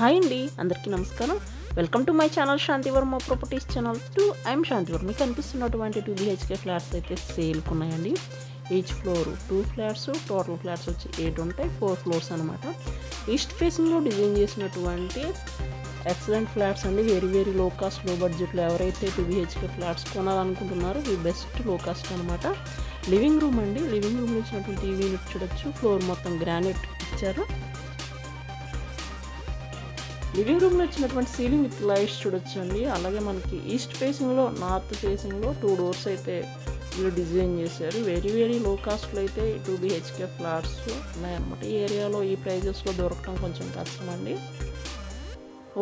Hi అండి, అందరికీ నమస్కారం. Welcome to my channel Shantivarma properties channel 2. I'm Shantivarma. మీకు కనిపిస్తున్నటువంటి 2 BHK ఫ్లాట్స్ అయితే సేల్కి ఉన్నాయండి. Each floor 2 flats, total flats వచ్చి 8 ఉంటాయి. 4 ఫ్లోర్స్ అనమాట. ఈస్ట్ ఫేసింగ్లో డిజైన్ చేసినటువంటి ఎక్సలెంట్ ఫ్లాట్స్ అండి. వెరీ లో కాస్ట్, లో బడ్జెట్లో ఎవరైతే 2 BHK ఫ్లాట్స్ కొనాలనుకుంటున్నారో ఇది బెస్ట్ లో కాస్ట్ అనమాట. లివింగ్ రూమ్ అండి. లివింగ్ రూమ్లో ఇచ్చినటువంటి టీవీ యూనిట్ చూడొచ్చు. ఫ్లోర్ మొత్తం గ్రానైట్ ఇచ్చారు. లివింగ్ రూమ్లో వచ్చినటువంటి సీలింగ్ విత్ లైట్స్ చూడొచ్చు అండి. అలాగే మనకి ఈస్ట్ ఫేసింగ్లో, నార్త్ ఫేసింగ్లో 2 డోర్స్ అయితే వీళ్ళు డిజైన్ చేశారు. వెరీ లో కాస్ట్లో అయితే 2 BHK ఫ్లాట్స్ ఉన్నాయన్నమాట. ఈ ఏరియాలో ఈ ప్రైజెస్లో దొరకడం కొంచెం కష్టం అండి.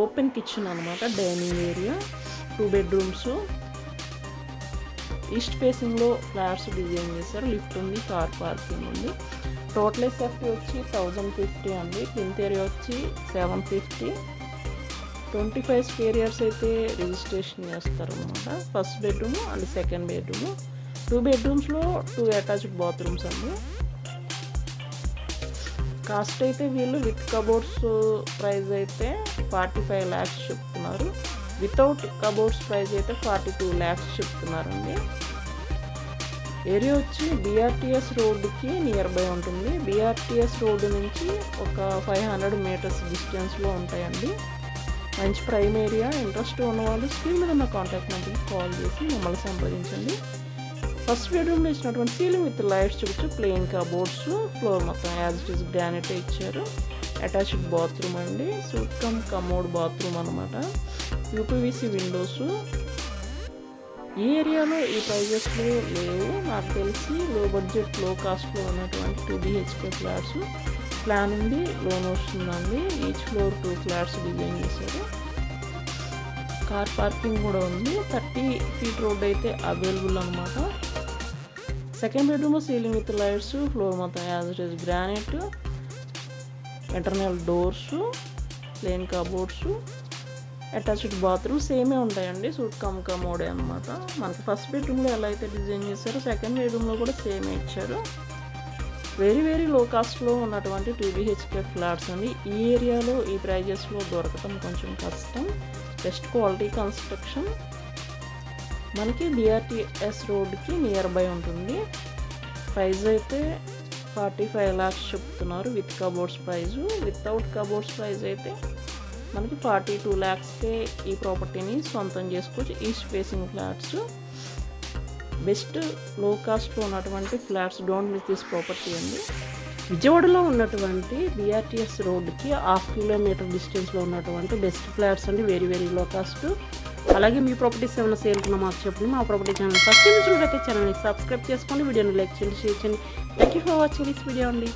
ఓపెన్ కిచెన్ అనమాట. Dining area, 2 bedrooms. ఈస్ట్ ఫేసింగ్లో ఫ్లాట్స్ డిజైన్ చేశారు. లిఫ్ట్ ఉంది, కార్ పార్కింగ్ ఉంది. టోటల్ ఎస్ఎఫ్టీ వచ్చి 1050 అండి. ప్లింత్ ఏరియా వచ్చి 750. 25 స్క్వేర్ ఇయర్స్ అయితే రిజిస్ట్రేషన్ చేస్తారు అనమాట. First bedroom and second bedroom. 2 బెడ్రూమ్స్లో 2 attached bathrooms అండి. కాస్ట్ అయితే వీళ్ళు విత్ కబోర్డ్స్ ప్రైస్ అయితే 45 lakhs చెప్తున్నారు. వితౌట్ కబోర్డ్స్ ప్రైస్ అయితే 42 lakhs చెప్తున్నారండి. ఏరియా వచ్చి BRTS రోడ్డుకి నియర్ బై ఉంటుంది. BRTS రోడ్డు నుంచి ఒక 500 meters డిస్టెన్స్లో ఉంటాయండి. మంచి ప్రైమ్ ఏరియా. ఇంట్రెస్ట్ ఉన్నవాళ్ళు స్క్రీన్ మీద ఉన్న కాంటాక్ట్ నెంబర్కి కాల్ చేసి మమ్మల్ని సంప్రదించండి. ఫస్ట్ బెడ్రూమ్లో ఇచ్చినటువంటి సీలింగ్ విత్ లైట్స్ చూపించు. ప్లెయిన్ కబోర్డ్స్, ఫ్లోర్ మొత్తం యాజ్ ఇట్ ఈస్ గ్రానైట్ ఇచ్చారు. అటాచ్డ్ బాత్రూమ్ అండి. సూట్ కమ్ కమోడ్ బాత్రూమ్ అనమాట. UPVC Windows. ఈ ఏరియాలో ఈ ప్రైజెస్లో లేవు నాకు తెలిసి. లో బడ్జెట్, లో కాస్ట్లో ఉన్నటువంటి 2 BHK ఫ్లాట్స్. ప్లాన్ ఉంది, లోన్ వస్తుందండి. ఈచ్ ఫ్లోర్ 2 ఫ్లాట్స్ డిజైన్ చేశారు. కార్ పార్కింగ్ కూడా ఉంది. 30 feet రోడ్ అయితే అవైలబుల్ అనమాట. Second bedroom ceiling with lights, floor మొత్తం as it is granite. Internal doors, plain cupboards, attached bathroom సేమే ఉంటాయండి. సూట్ కమ్ కమోడే అనమాట. మనకి ఫస్ట్ బెడ్రూమ్లో ఎలా అయితే డిజైన్ చేశారో సెకండ్ బెడ్రూమ్లో కూడా సేమే ఇచ్చారు. వెరీ లో కాస్ట్లో ఉన్నటువంటి 2 BHK ఫ్లాట్స్ అండి. ఈ ఏరియాలో ఈ ప్రైజెస్లో దొరకటం కొంచెం కష్టం. Best quality construction. మనకి BRTS రోడ్కి నియర్ బై ఉంటుంది. ప్రైస్ అయితే 45 lakhs చెప్తున్నారు with cupboards price. Without cupboards price అయితే మనకి 42 lakhsకే ఈ ప్రాపర్టీని సొంతం చేసుకోవచ్చు. ఈస్ట్ ఫేసింగ్ ఫ్లాట్స్ బెస్ట్ లో కాస్ట్లో ఉన్నటువంటి flats. Don't miss this property అండి. విజయవాడలో ఉన్నటువంటి BRTS రోడ్డుకి 1/2 kilometer డిస్టెన్స్లో ఉన్నటువంటి బెస్ట్ ఫ్లాట్స్ అండి. Very low cost. అలాగే మీ ప్రాపర్టీస్ ఏమైనా సేల్కున్నా మాకు చెప్పండి. మా ప్రాపర్టీ ఛానల్ ఫస్ట్ చూడైతే ఛానల్ని సబ్స్క్రైబ్ చేసుకోండి. వీడియోని లైక్ చేయండి, షేర్ చేయండి. Thank you for watching this video అండి.